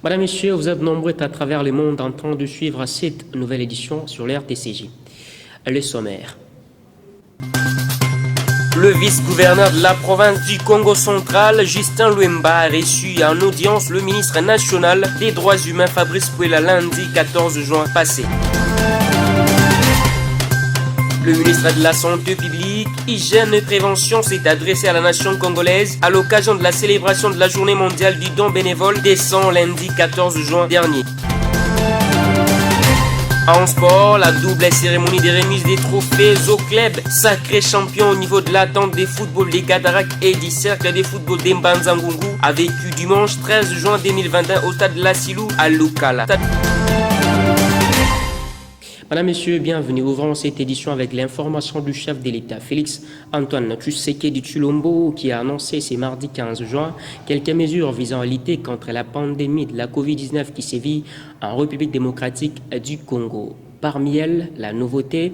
Madame, Messieurs, vous êtes nombreux à travers le monde en train de suivre cette nouvelle édition sur l'RTCJ. Le sommaire. Le vice-gouverneur de la province du Congo central, Justin Lwemba, a reçu en audience le ministre national des droits humains, Fabrice Puela, lundi 14 juin passé. Le ministre de la Santé publique, Hygiène et Prévention s'est adressé à la nation congolaise à l'occasion de la célébration de la Journée mondiale du don bénévole décembre lundi 14 juin dernier. En sport, la double cérémonie de remise des trophées au club sacré champion au niveau de l'attente des footballs des Cataractes et du cercle des footballs d'Embanzangungu a vécu dimanche 13 juin 2021 au stade de la Silou à Lukala. Madame, Messieurs, bienvenue. Ouvrons cette édition avec l'information du chef de l'État, Félix Antoine Tshisekedi Tshilombo, qui a annoncé ce mardi 15 juin quelques mesures visant à lutter contre la pandémie de la Covid-19 qui sévit en République démocratique du Congo. Parmi elles, la nouveauté,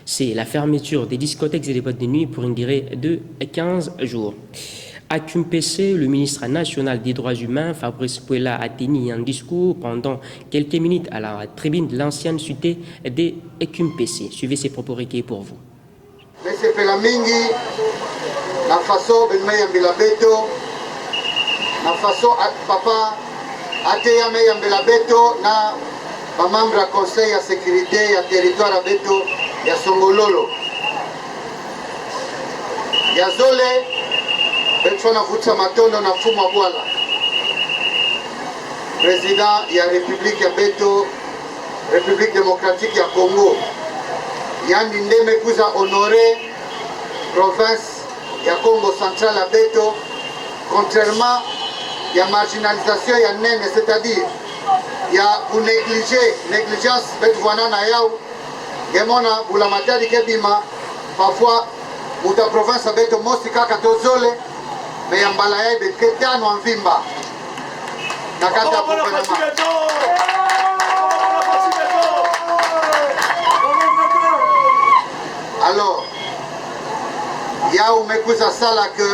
c'est la fermeture des discothèques et des boîtes de nuit pour une durée de 15 jours. À Kumpese, le ministre national des droits humains, Fabrice Puela, a tenu un discours pendant quelques minutes à la tribune de l'ancienne cité de Kumpese. Suivez ces propos recueillis pour vous. Monsieur Pelamingi, la façon de Mayambela Beto, la façon papa, Ateya Mayambela Beto, na membre du conseil de sécurité et territoire Beto, ya Songololo. Yazole, Betfona Futsa Matono na Fuma Bwala, président de la République ya Beto, République démocratique ya Congo. Yandi Ndeme kuza honoré province ya Congo central à Beto, contrairement à la marginalisation ya Nene, c'est-à-dire il y a une négligence Beto Vanana Yao, Gemona Bulamatari Kebima, parfois ou ta province à Beto Mosika Katozole. Mais en balaye de Ketano en Vimba. Nakata Poupanama. Alors, il y a où mekuza sala que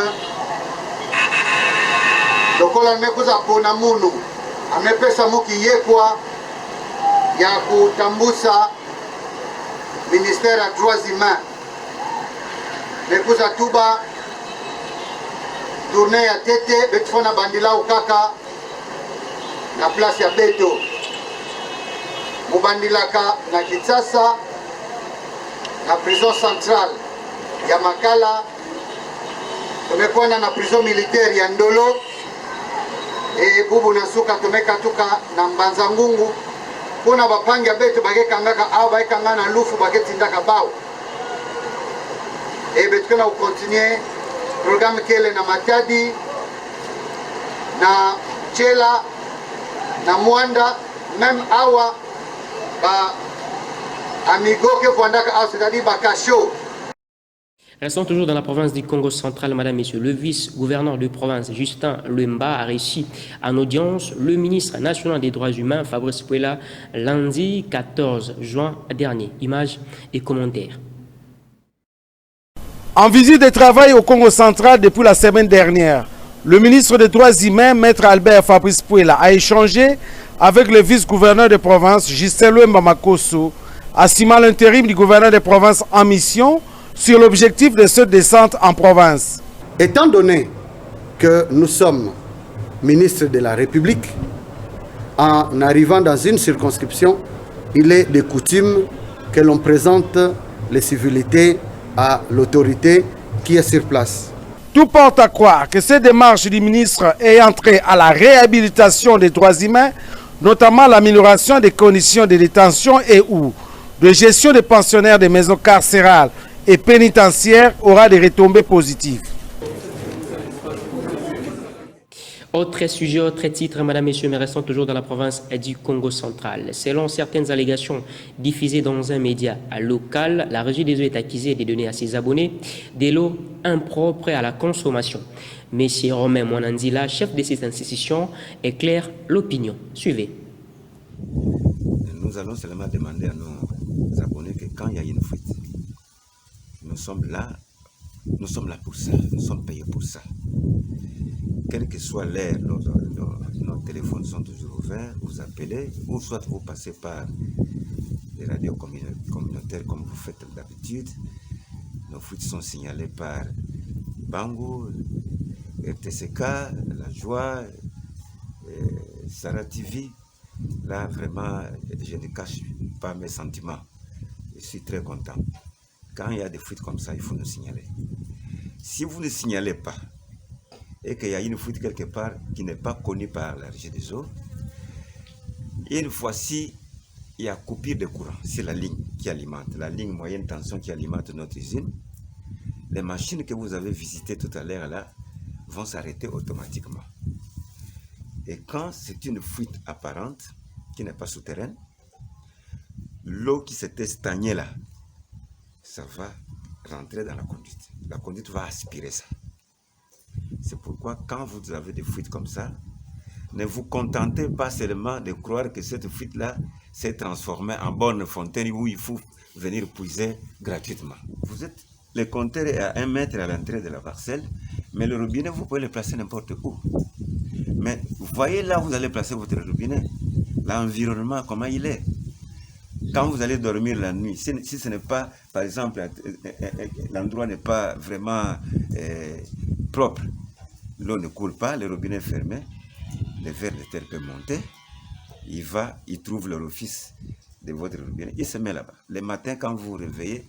lokola mekuza pona munu amepesa muki yekwa ya kutambusa ministère à droits humains mekuza tuba tournée à Tete, Betfona Bandila Ukaka, la place ya Beto. Mubandilaka na Kitsasa, la prison centrale ya Makala, tumekuwa na prison militaire ya Ndolo, et Bubu Nasuka tumeka tuka na Mbanzangungu, kuna bapangi ya Beto bagekangaka au bagekanga na lufu bagetindaka bao. Et Betkona ou continuer programme kele na Matadi na Chela na Mwanda même awa ba amigo ke kwandaka au c'est-à-dire ba kasho. Restons toujours dans la province du Congo central, Madame, Messieurs. Le vice-gouverneur de province, Justin Lwemba, a reçu en audience le ministre national des droits humains, Fabrice Puela, lundi 14 juin dernier. Images et commentaires. En visite de travail au Congo central depuis la semaine dernière, le ministre des Droits humains, Maître Albert Fabrice Puela, a échangé avec le vice-gouverneur de province, Justin Lwemba Makosso, assumant l'intérim du gouverneur de province en mission sur l'objectif de cette descente en province. Étant donné que nous sommes ministres de la République, en arrivant dans une circonscription, il est de coutume que l'on présente les civilités à l'autorité qui est sur place. Tout porte à croire que ces démarches du ministre ayant trait à la réhabilitation des droits humains, notamment l'amélioration des conditions de détention et ou de gestion des pensionnaires des maisons carcérales et pénitentiaires, aura des retombées positives. Autre sujet, autre titre, Madame, Messieurs, mais restons toujours dans la province du Congo central. Selon certaines allégations diffusées dans un média local, la Régie des eaux est accusée de donner à ses abonnés de l'eau impropre à la consommation. Monsieur Romain Mwananzila, chef de cette institution, éclaire l'opinion. Suivez. Nous allons seulement demander à nos abonnés que quand il y a une fuite, nous sommes là pour ça, nous sommes payés pour ça. Quelle que soit l'heure, nos téléphones sont toujours ouverts, vous appelez, ou soit vous passez par les radios communautaires comme vous faites d'habitude. Nos fuites sont signalées par Bango, RTCK, La Joie, Sarah TV. Là, vraiment, je ne cache pas mes sentiments. Je suis très content. Quand il y a des fuites comme ça, il faut nous signaler. Si vous ne signalez pas, et qu'il y a une fuite quelque part qui n'est pas connue par la régie des eaux, une fois-ci, il y a coupure de courant. C'est la ligne qui alimente, la ligne moyenne tension qui alimente notre usine. Les machines que vous avez visitées tout à l'heure là vont s'arrêter automatiquement. Et quand c'est une fuite apparente, qui n'est pas souterraine, l'eau qui s'était stagnée là, ça va rentrer dans la conduite. La conduite va aspirer ça. C'est pourquoi quand vous avez des fuites comme ça, ne vous contentez pas seulement de croire que cette fuite-là s'est transformée en borne fontaine où il faut venir puiser gratuitement. Le compteur est à 1 mètre à l'entrée de la parcelle, mais le robinet, vous pouvez le placer n'importe où. Mais vous voyez là où vous allez placer votre robinet, l'environnement, comment il est. Quand vous allez dormir la nuit, si ce n'est pas, par exemple, l'endroit n'est pas vraiment propre, l'eau ne coule pas, le robinet est fermé, le ver de terre peut monter, il trouve l'orifice de votre robinet, il se met là-bas. Le matin, quand vous vous réveillez,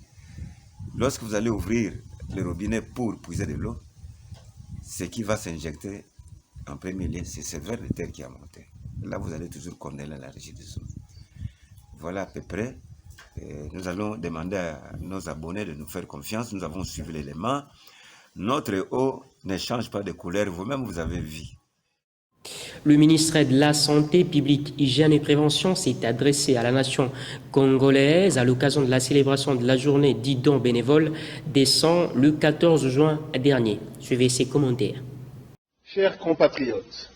lorsque vous allez ouvrir le robinet pour puiser de l'eau, ce qui va s'injecter en premier lieu, c'est ce ver de terre qui a monté. Là, vous allez toujours connaître la régie des eaux. Voilà à peu près. Nous allons demander à nos abonnés de nous faire confiance. Nous avons suivi l'élément. Notre eau ne change pas de couleur. Vous-même, vous avez vu. Le ministre de la Santé publique, Hygiène et Prévention s'est adressé à la nation congolaise à l'occasion de la célébration de la journée dits dons bénévoles des sangs le 14 juin dernier. Suivez ses commentaires. Chers compatriotes,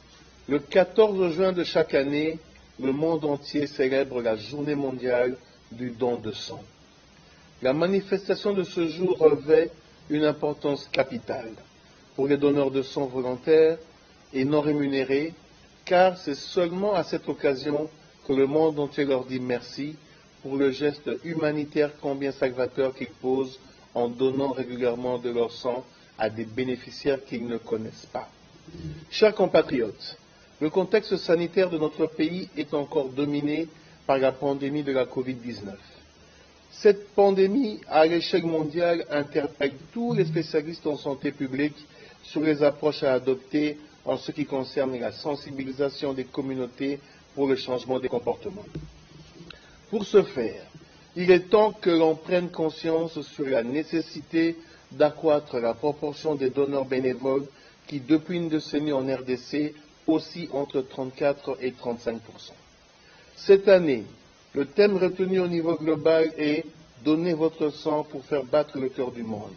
le 14 juin de chaque année, le monde entier célèbre la journée mondiale du don de sang. La manifestation de ce jour revêt une importance capitale pour les donneurs de sang volontaires et non rémunérés, car c'est seulement à cette occasion que le monde entier leur dit merci pour le geste humanitaire combien salvateur qu'ils posent en donnant régulièrement de leur sang à des bénéficiaires qu'ils ne connaissent pas. Chers compatriotes, le contexte sanitaire de notre pays est encore dominé par la pandémie de la Covid-19. Cette pandémie, à l'échelle mondiale, interpelle tous les spécialistes en santé publique sur les approches à adopter en ce qui concerne la sensibilisation des communautés pour le changement des comportements. Pour ce faire, il est temps que l'on prenne conscience sur la nécessité d'accroître la proportion des donneurs bénévoles qui, depuis une décennie en RDC, aussi entre 34 et 35%. Cette année, le thème retenu au niveau global est « Donnez votre sang pour faire battre le cœur du monde »,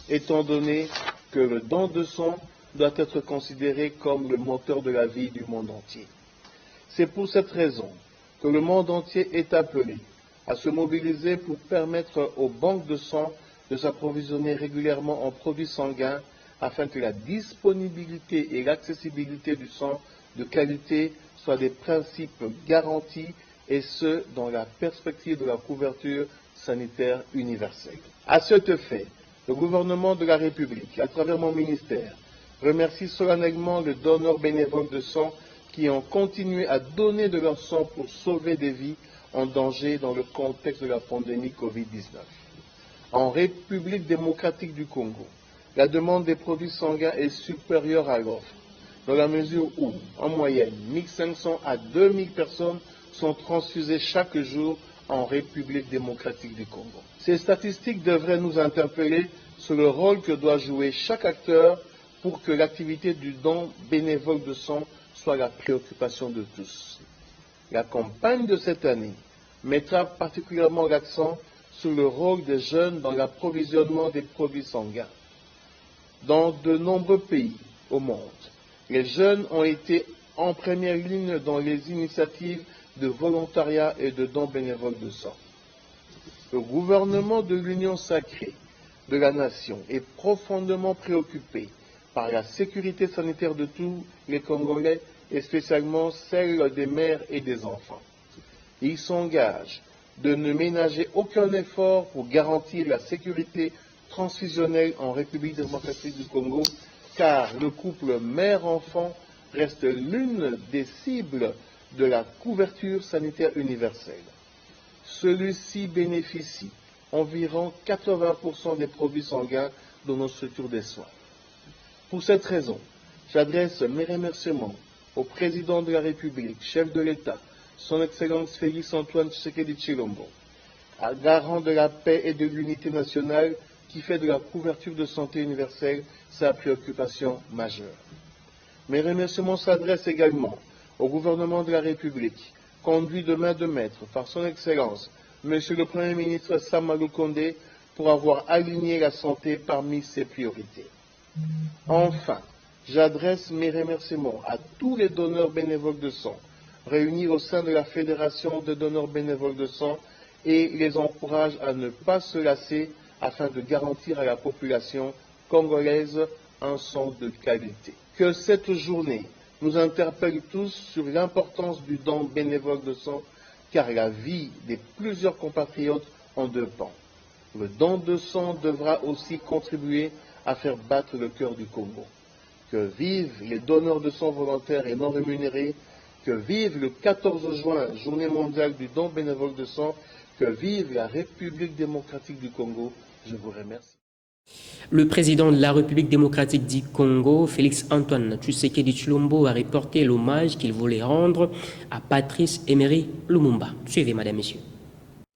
étant donné que le don de sang doit être considéré comme le moteur de la vie du monde entier. C'est pour cette raison que le monde entier est appelé à se mobiliser pour permettre aux banques de sang de s'approvisionner régulièrement en produits sanguins afin que la disponibilité et l'accessibilité du sang de qualité soient des principes garantis, et ce, dans la perspective de la couverture sanitaire universelle. À cet effet, le gouvernement de la République, à travers mon ministère, remercie solennellement les donneurs bénévoles de sang qui ont continué à donner de leur sang pour sauver des vies en danger dans le contexte de la pandémie Covid-19. En République démocratique du Congo, la demande des produits sanguins est supérieure à l'offre, dans la mesure où, en moyenne, 1500 à 2000 personnes sont transfusées chaque jour en République démocratique du Congo. Ces statistiques devraient nous interpeller sur le rôle que doit jouer chaque acteur pour que l'activité du don bénévole de sang soit la préoccupation de tous. La campagne de cette année mettra particulièrement l'accent sur le rôle des jeunes dans l'approvisionnement des produits sanguins. Dans de nombreux pays au monde, les jeunes ont été en première ligne dans les initiatives de volontariat et de dons bénévoles de sang. Le gouvernement de l'Union sacrée de la nation est profondément préoccupé par la sécurité sanitaire de tous les Congolais et spécialement celle des mères et des enfants. Il s'engage de ne ménager aucun effort pour garantir la sécurité transfusionnelle en République démocratique du Congo, car le couple mère-enfant reste l'une des cibles de la couverture sanitaire universelle. Celui-ci bénéficie environ 80% des produits sanguins dans nos structures de soins. Pour cette raison, j'adresse mes remerciements au président de la République, chef de l'État, son Excellence Félix Antoine Tshisekedi Tshilombo, garant de la paix et de l'unité nationale qui fait de la couverture de santé universelle sa préoccupation majeure. Mes remerciements s'adressent également au gouvernement de la République, conduit de main de maître par son Excellence, Monsieur le Premier ministre Samalou Kondé, pour avoir aligné la santé parmi ses priorités. Enfin, j'adresse mes remerciements à tous les donneurs bénévoles de sang, réunis au sein de la Fédération des donneurs bénévoles de sang, et les encourage à ne pas se lasser afin de garantir à la population congolaise un sang de qualité. Que cette journée nous interpelle tous sur l'importance du don bénévole de sang, car la vie de plusieurs compatriotes en dépend. Le don de sang devra aussi contribuer à faire battre le cœur du Congo. Que vivent les donneurs de sang volontaires et non rémunérés, que vive le 14 juin, journée mondiale du don bénévole de sang, que vive la République démocratique du Congo. Je vous remercie. Le président de la République démocratique du Congo, Félix Antoine Tshisekedi Tshilombo, a reporté l'hommage qu'il voulait rendre à Patrice Emery Lumumba. Suivez, madame, messieurs.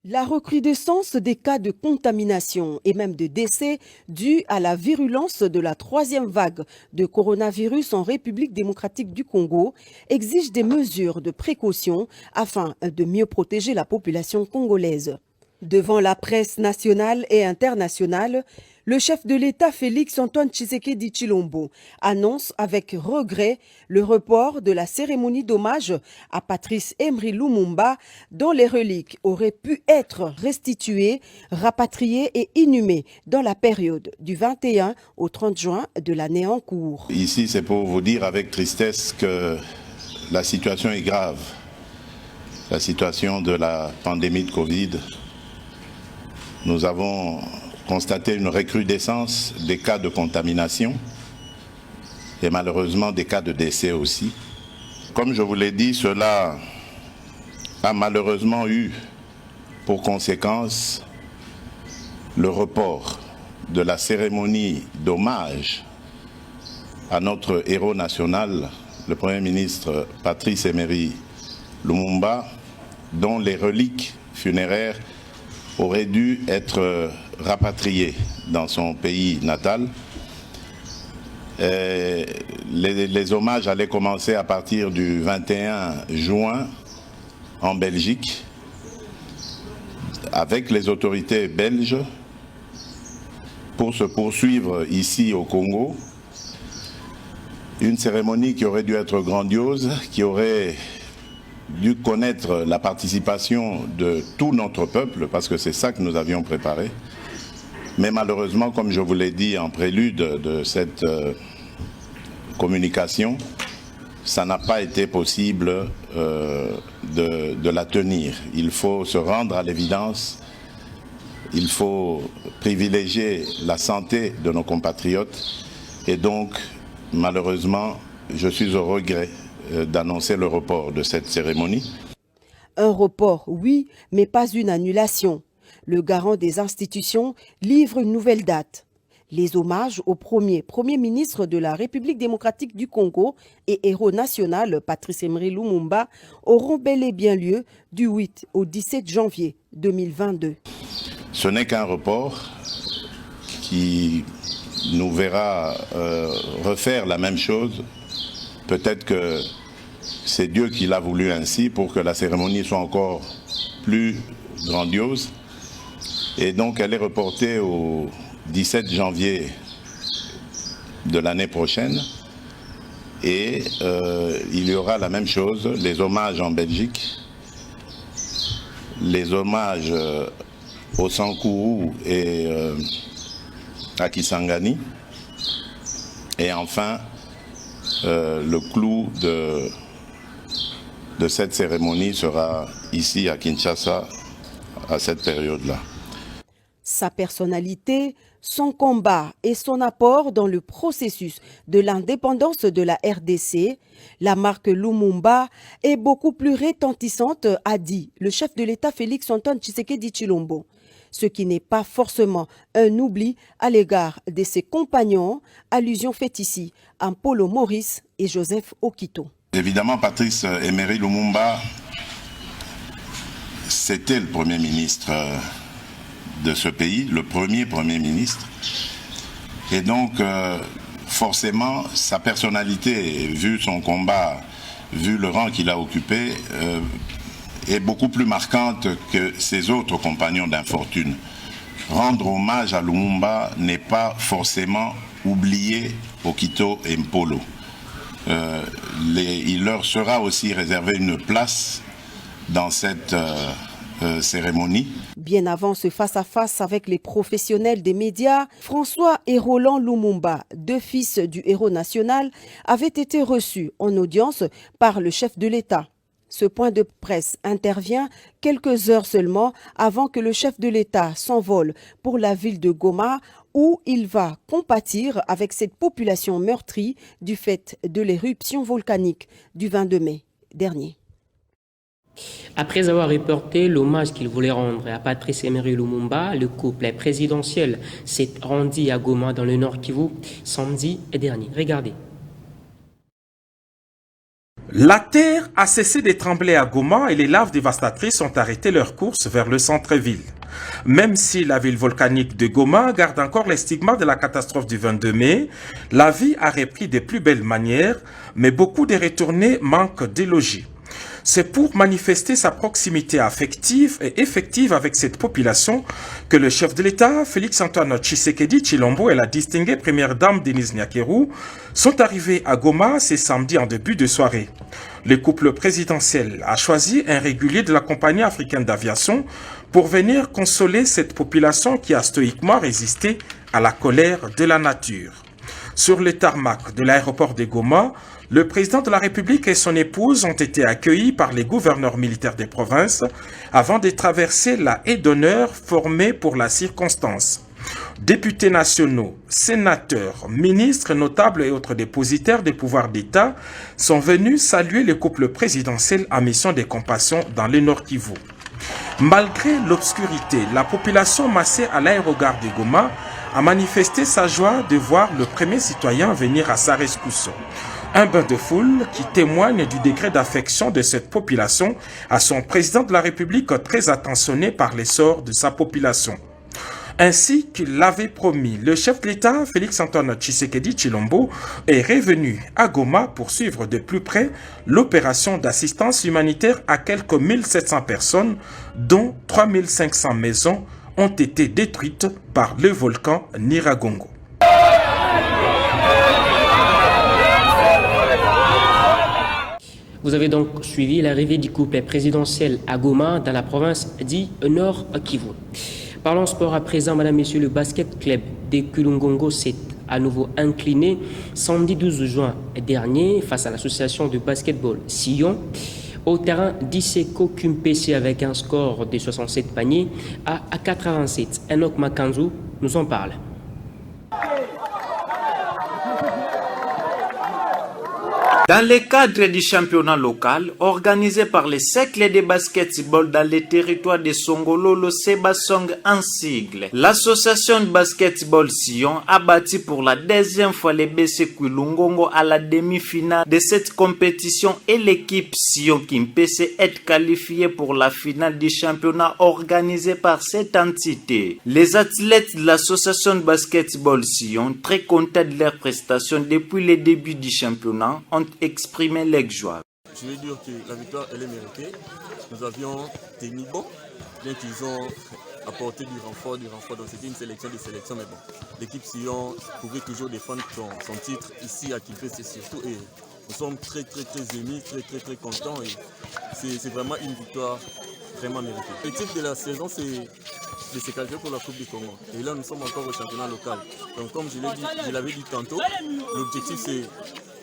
La recrudescence des cas de contamination et même de décès dus à la virulence de la troisième vague de coronavirus en République démocratique du Congo exige des mesures de précaution afin de mieux protéger la population congolaise. Devant la presse nationale et internationale, le chef de l'État Félix Antoine Tshisekedi Tshilombo annonce avec regret le report de la cérémonie d'hommage à Patrice Emery Lumumba dont les reliques auraient pu être restituées, rapatriées et inhumées dans la période du 21 au 30 juin de l'année en cours. Ici, c'est pour vous dire avec tristesse que la situation est grave. La situation de la pandémie de Covid. Nous avons constaté une recrudescence des cas de contamination et malheureusement des cas de décès aussi. Comme je vous l'ai dit, cela a malheureusement eu pour conséquence le report de la cérémonie d'hommage à notre héros national, le Premier ministre Patrice Emery Lumumba, dont les reliques funéraires auraient dû être rapatriées dans son pays natal. Les hommages allaient commencer à partir du 21 juin en Belgique avec les autorités belges pour se poursuivre ici au Congo. Une cérémonie qui aurait dû être grandiose, qui aurait dû connaître la participation de tout notre peuple, parce que c'est ça que nous avions préparé. Mais malheureusement, comme je vous l'ai dit en prélude de cette communication, ça n'a pas été possible de la tenir. Il faut se rendre à l'évidence, il faut privilégier la santé de nos compatriotes et donc, malheureusement, je suis au regret d'annoncer le report de cette cérémonie. Un report, oui, mais pas une annulation. Le garant des institutions livre une nouvelle date. Les hommages au Premier ministre de la République démocratique du Congo et héros national Patrice Emery Lumumba auront bel et bien lieu du 8 au 17 janvier 2022. Ce n'est qu'un report qui nous verra refaire la même chose. Peut-être que c'est Dieu qui l'a voulu ainsi pour que la cérémonie soit encore plus grandiose. Et donc elle est reportée au 17 janvier de l'année prochaine. Et il y aura la même chose, les hommages en Belgique, les hommages au Sankourou et à Kisangani. Et enfin, le clou de cette cérémonie sera ici à Kinshasa à cette période-là. Sa personnalité, son combat et son apport dans le processus de l'indépendance de la RDC, la marque Lumumba est beaucoup plus retentissante, a dit le chef de l'État Félix-Antoine Tshisekedi Tshilombo. Ce qui n'est pas forcément un oubli à l'égard de ses compagnons, allusion faite ici à Paulo Maurice et Joseph Okito. Évidemment, Patrice Emery Lumumba, c'était le Premier ministre de ce pays, le premier Premier ministre. Et donc, forcément, sa personnalité, vu son combat, vu le rang qu'il a occupé, est beaucoup plus marquante que ses autres compagnons d'infortune. Rendre hommage à Lumumba n'est pas forcément oublier Okito et Mpolo. Il leur sera aussi réservé une place dans cette cérémonie. Bien avant ce face-à-face avec les professionnels des médias, François et Roland Lumumba, deux fils du héros national, avaient été reçus en audience par le chef de l'État. Ce point de presse intervient quelques heures seulement avant que le chef de l'État s'envole pour la ville de Goma, où il va compatir avec cette population meurtrie du fait de l'éruption volcanique du 22 mai dernier. Après avoir reporté l'hommage qu'il voulait rendre à Patrice Emery Lumumba, le couple présidentiel s'est rendu à Goma dans le Nord Kivu samedi dernier. Regardez. La terre a cessé de trembler à Goma et les laves dévastatrices ont arrêté leur course vers le centre-ville. Même si la ville volcanique de Goma garde encore les stigmates de la catastrophe du 22 mai, la vie a repris de plus belles manières, mais beaucoup de retournés manquent de logis. C'est pour manifester sa proximité affective et effective avec cette population que le chef de l'État, Félix-Antoine Tshisekedi Tshilombo et la distinguée première dame Denise Nyakeru sont arrivés à Goma ce samedi en début de soirée. Le couple présidentiel a choisi un régulier de la compagnie africaine d'aviation pour venir consoler cette population qui a stoïquement résisté à la colère de la nature. Sur le tarmac de l'aéroport de Goma, le président de la République et son épouse ont été accueillis par les gouverneurs militaires des provinces avant de traverser la haie d'honneur formée pour la circonstance. Députés nationaux, sénateurs, ministres, notables et autres dépositaires des pouvoirs d'État sont venus saluer le couple présidentiel en mission de compassion dans le Nord Kivu. Malgré l'obscurité, la population massée à l'aérogare de Goma a manifesté sa joie de voir le premier citoyen venir à sa rescousse. Un bain de foule qui témoigne du degré d'affection de cette population à son président de la République très attentionné par l'essor de sa population. Ainsi qu'il l'avait promis, le chef de l'État, Félix-Antoine Tshisekedi Tshilombo, est revenu à Goma pour suivre de plus près l'opération d'assistance humanitaire à quelques 1700 personnes, dont 3500 maisons ont été détruites par le volcan Nyiragongo. Vous avez donc suivi l'arrivée du couple présidentiel à Goma dans la province du Nord Kivu. Parlons sport à présent, madame, messieurs. Le basket club de Kulungongo s'est à nouveau incliné samedi 12 juin dernier face à l'association de basketball Sion au terrain d'Iseko Kumpesi avec un score de 67 paniers à 87. Enoch Makanzu nous en parle. Dans le cadre du championnat local organisé par le cercle de basketball dans le territoire de Songololo Sebasong en sigle, l'association de basketball Sion a battu pour la deuxième fois le BC Kulungongo à la demi-finale de cette compétition et l'équipe Sion Kimpese est qualifiée pour la finale du championnat organisé par cette entité. Les athlètes de l'association de basketball Sion, très contents de leur prestation depuis le début du championnat, ont exprimé leur joie. Je veux dire que la victoire, elle est méritée. Nous avions tenu bon, bien qu'ils ont apporté du renfort. Donc c'était une sélection de sélection, mais bon, l'équipe Sion pouvait toujours défendre son titre ici à Kimpese surtout. Et nous sommes très émus, très contents. Et c'est vraiment une victoire sacrément mérité. L'objectif de la saison, c'est de se qualifier pour la Coupe du Congo. Et là, nous sommes encore au championnat local. Donc, comme je l'avais dit tantôt, l'objectif, c'est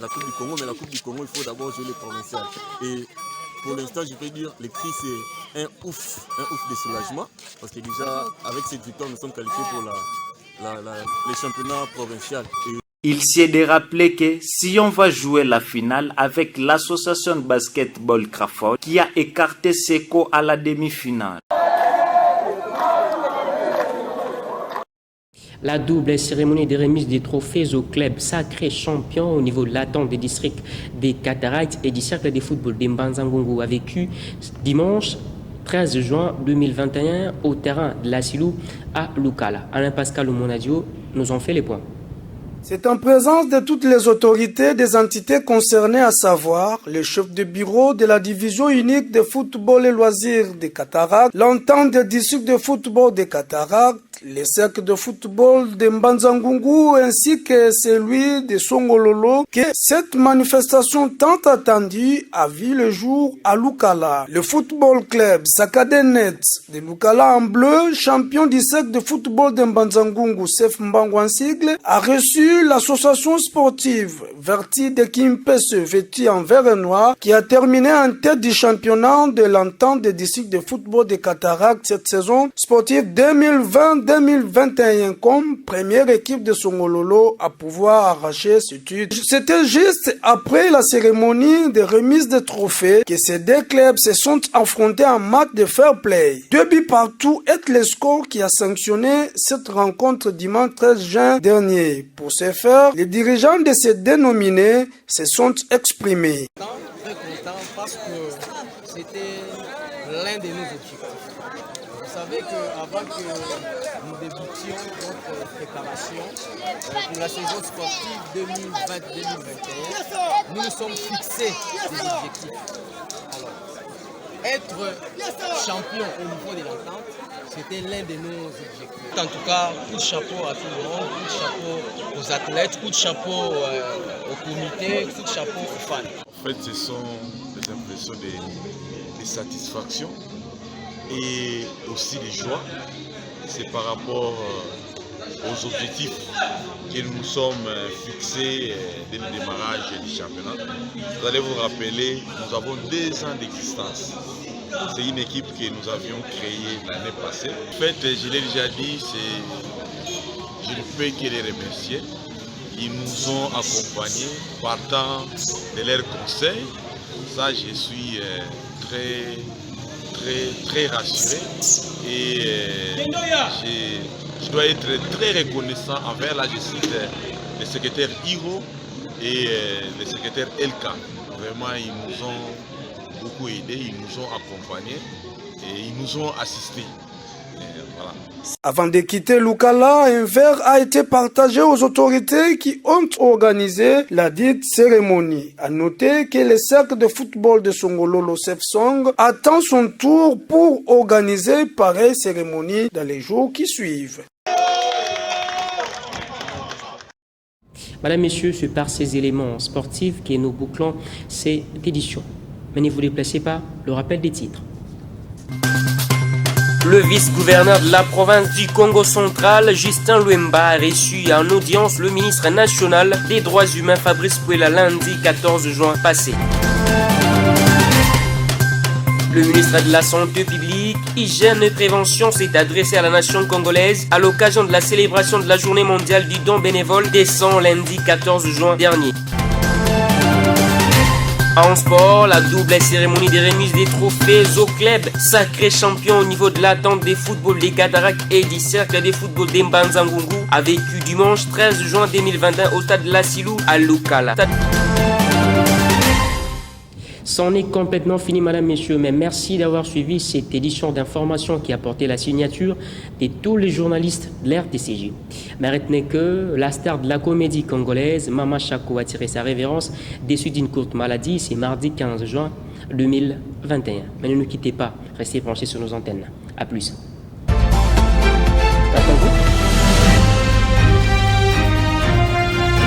la Coupe du Congo. Mais la Coupe du Congo, il faut d'abord jouer les provinciales. Et pour l'instant, je peux dire, le cri, c'est un ouf de soulagement. Parce que déjà, avec cette victoire, nous sommes qualifiés pour les championnats provinciaux. Il s'y est de rappeler que si on va jouer la finale avec l'association de basketball Crawford qui a écarté Seco à la demi-finale. La double cérémonie de remise des trophées au club sacré champion au niveau de l'attente des districts des Cataractes et du cercle de football d'Mbanza-Ngungu a vécu dimanche 13 juin 2021 au terrain de la Silou à Lukala. Alain Pascal Oumonadio nous en fait les points. C'est en présence de toutes les autorités des entités concernées, à savoir le chef de bureau de la division unique de football et loisirs des Cataractes, l'entente des districts de football des Cataractes, les cercles de football de Mbanza-Ngungu ainsi que celui de Songololo, que cette manifestation tant attendue a vu le jour à Lukala. Le football club Sakadenet de Lukala en bleu, champion du cercle de football de Mbanza-Ngungu, Sef Mbangu en sigle, a reçu l'association sportive Verti de Kimpese vêtue en vert et noir qui a terminé en tête du championnat de l'entente des districts de football des Cataractes cette saison sportive 2020-2021 comme première équipe de Songololo à pouvoir arracher ce titre. C'était juste après la cérémonie de remise de trophées que ces deux clubs se sont affrontés en match de fair play. 2 buts partout est le score qui a sanctionné cette rencontre dimanche 13 juin dernier. Pour ce faire, les dirigeants de ces dénominés se sont exprimés. Très content parce que c'était l'un de nos objectifs. Vous savez qu'avant que nous débutions notre préparation pour la saison sportive 2020-2021, nous nous sommes fixés des objectifs. Alors, être champion au niveau de l'entente, c'était l'un de nos objectifs. En tout cas, coup de chapeau à tout le monde, coup de chapeau aux athlètes, coup de chapeau au comité, coup de chapeau aux fans. En fait, ce sont des impressions de satisfaction et aussi de joie. C'est par rapport aux objectifs que nous sommes fixés dès le démarrage du championnat. Vous allez vous rappeler, nous avons 2 ans d'existence. C'est une équipe que nous avions créée l'année passée. En fait, je l'ai déjà dit, je ne peux que les remercier. Ils nous ont accompagnés partant de leurs conseils. Ça, je suis très rassuré et je dois être très reconnaissant envers la justice, le secrétaire Hiro et le secrétaire Elka. Vraiment, ils nous ont beaucoup aidés, ils nous ont accompagnés et ils nous ont assistés. Voilà. Avant de quitter Lukala, un verre a été partagé aux autorités qui ont organisé la dite cérémonie. À noter que le cercle de football de Songololo Sefsong attend son tour pour organiser pareille cérémonie dans les jours qui suivent. Madame, Messieurs, c'est par ces éléments sportifs que nous bouclons cette édition. Mais ne vous déplacez pas, le rappel des titres. Le vice-gouverneur de la province du Congo central, Justin Luemba, a reçu en audience le ministre national des droits humains, Fabrice Pouela, lundi 14 juin passé. Le ministre de la Santé publique, Hygiène et Prévention s'est adressé à la nation congolaise à l'occasion de la célébration de la journée mondiale du don bénévole des sangs lundi 14 juin dernier. En sport, la double cérémonie de remise des trophées au club sacré champion au niveau de l'attente des footballs des Cataractes et du cercle des footballs d'Mbanza-Ngungu a vécu dimanche 13 juin 2021 au stade de la Silou à Lukala. C'en est complètement fini, Madame, Messieurs, mais merci d'avoir suivi cette édition d'information qui a porté la signature de tous les journalistes de l'RTCJ. Mais retenez que la star de la comédie congolaise, Mama Chako, a tiré sa révérence déçue d'une courte maladie. C'est mardi 15 juin 2021. Mais ne nous quittez pas, restez branchés sur nos antennes. A plus. Attends-vous.